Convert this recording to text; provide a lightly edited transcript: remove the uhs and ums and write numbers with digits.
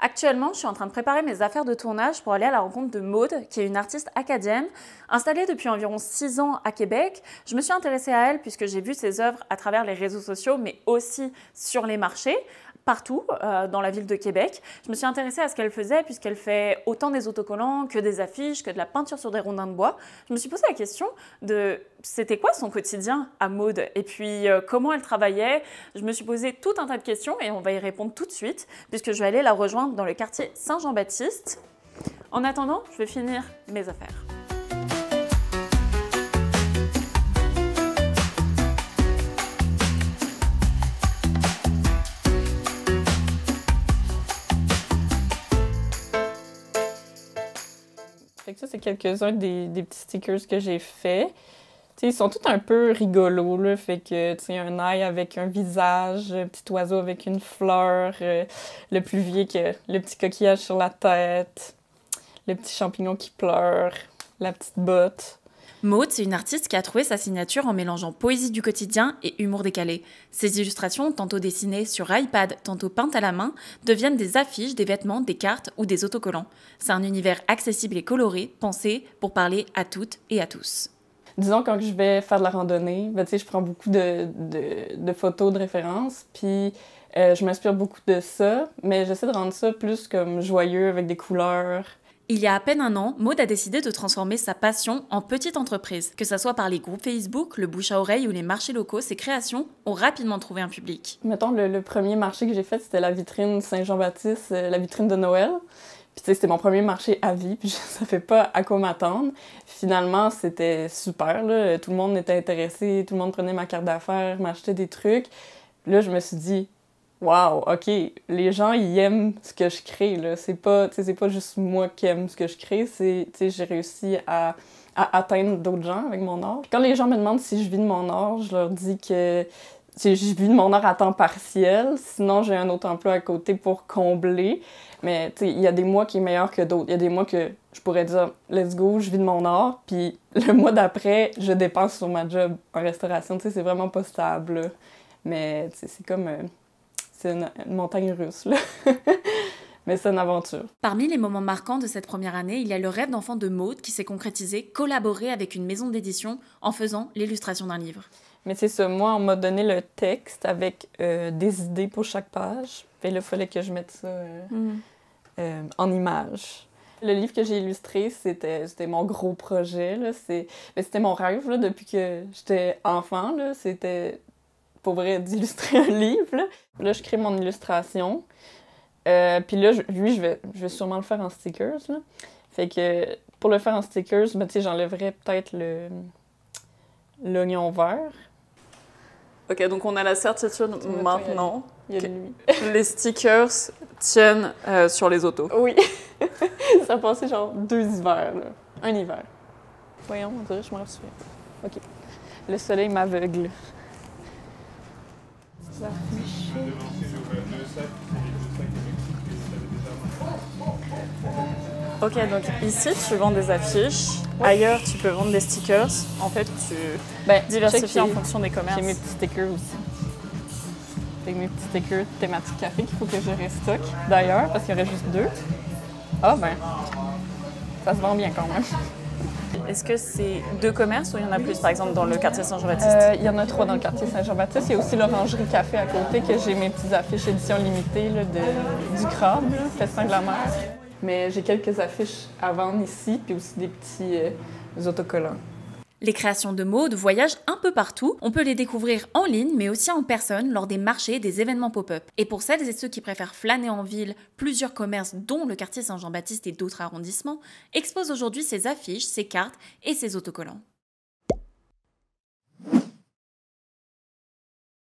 Actuellement, je suis en train de préparer mes affaires de tournage pour aller à la rencontre de Maude, qui est une artiste acadienne. Installée depuis environ 6 ans à Québec, je me suis intéressée à elle puisque j'ai vu ses œuvres à travers les réseaux sociaux, mais aussi sur les marchés, partout dans la ville de Québec. Je me suis intéressée à ce qu'elle faisait puisqu'elle fait autant des autocollants que des affiches, que de la peinture sur des rondins de bois. Je me suis posé la question de c'était quoi son quotidien à Maude et puis comment elle travaillait. Je me suis posé tout un tas de questions et on va y répondre tout de suite puisque je vais aller la rejoindre dans le quartier Saint-Jean-Baptiste. En attendant, je vais finir mes affaires. Fait que ça, c'est quelques-uns des petits stickers que j'ai faits. T'sais, ils sont tous un peu rigolos, là. Fait que, tu sais, un ail avec un visage, un petit oiseau avec une fleur, le pluvier que le petit coquillage sur la tête, le petit champignon qui pleure, la petite botte. Maude, c'est une artiste qui a trouvé sa signature en mélangeant poésie du quotidien et humour décalé. Ses illustrations, tantôt dessinées sur iPad, tantôt peintes à la main, deviennent des affiches, des vêtements, des cartes ou des autocollants. C'est un univers accessible et coloré, pensé pour parler à toutes et à tous. Disons, quand je vais faire de la randonnée, ben, je prends beaucoup de photos de référence, puis je m'inspire beaucoup de ça, mais j'essaie de rendre ça plus comme joyeux, avec des couleurs. Il y a à peine un an, Maude a décidé de transformer sa passion en petite entreprise. Que ce soit par les groupes Facebook, le bouche à oreille ou les marchés locaux, ses créations ont rapidement trouvé un public. Mettons, le premier marché que j'ai fait, c'était la vitrine Saint-Jean-Baptiste, la vitrine de Noël. Puis tu sais, c'était mon premier marché à vie, puis je savais pas à quoi m'attendre. Finalement, c'était super, là. Tout le monde était intéressé, tout le monde prenait ma carte d'affaires, m'achetait des trucs. Puis là, je me suis dit, wow, OK, les gens, ils aiment ce que je crée, là. C'est pas juste moi qui aime ce que je crée, j'ai réussi à atteindre d'autres gens avec mon art. Quand les gens me demandent si je vis de mon art, je leur dis que je vis de mon art à temps partiel, sinon j'ai un autre emploi à côté pour combler. Mais il y a des mois qui est meilleur que d'autres. Il y a des mois que je pourrais dire « let's go, je vis de mon art », puis le mois d'après, je dépense sur ma job en restauration. C'est vraiment pas stable, là. Mais c'est comme... c'est une montagne russe, là. Mais c'est une aventure. Parmi les moments marquants de cette première année, il y a le rêve d'enfant de Maude qui s'est concrétisé, collaborer avec une maison d'édition en faisant l'illustration d'un livre. Mais c'est ça, moi, on m'a donné le texte avec des idées pour chaque page. Et là, il fallait que je mette ça en images. Le livre que j'ai illustré, c'était mon gros projet, là. C'était mon rêve, là, depuis que j'étais enfant, là. C'était, pour vrai, d'illustrer un livre, là. Là, je crée mon illustration. Puis là, lui, je vais sûrement le faire en stickers, là. Fait que pour le faire en stickers, ben, tu sais, j'enlèverais peut-être l'oignon vert. Ok, donc on a la certitude maintenant il y a lui. Les stickers tiennent sur les autos. Oui. Ça a passé genre 2 hivers, là. Un hiver. Voyons, on dirait que je m'en souviens. OK. Le soleil m'aveugle. Ok, donc ici tu vends des affiches, ailleurs tu peux vendre des stickers. En fait, tu diversifies en fonction des commerces. J'ai mes petits stickers aussi. Avec mes petits stickers thématiques café qu'il faut que je restocke d'ailleurs, parce qu'il y aurait juste 2. Ah ben, ça se vend bien quand même. Est-ce que c'est 2 commerces ou il y en a plus, par exemple, dans le quartier Saint-Jean-Baptiste? Il y en a 3 dans le quartier Saint-Jean-Baptiste. Il y a aussi l'Orangerie Café à côté, que j'ai mes petites affiches édition limitée là, du crabe, festin de la mer. Mais j'ai quelques affiches à vendre ici, puis aussi des petits autocollants. Les créations de Maude voyagent un peu partout. On peut les découvrir en ligne, mais aussi en personne, lors des marchés et des événements pop-up. Et pour celles et ceux qui préfèrent flâner en ville, plusieurs commerces, dont le quartier Saint-Jean-Baptiste et d'autres arrondissements, exposent aujourd'hui ses affiches, ses cartes et ses autocollants.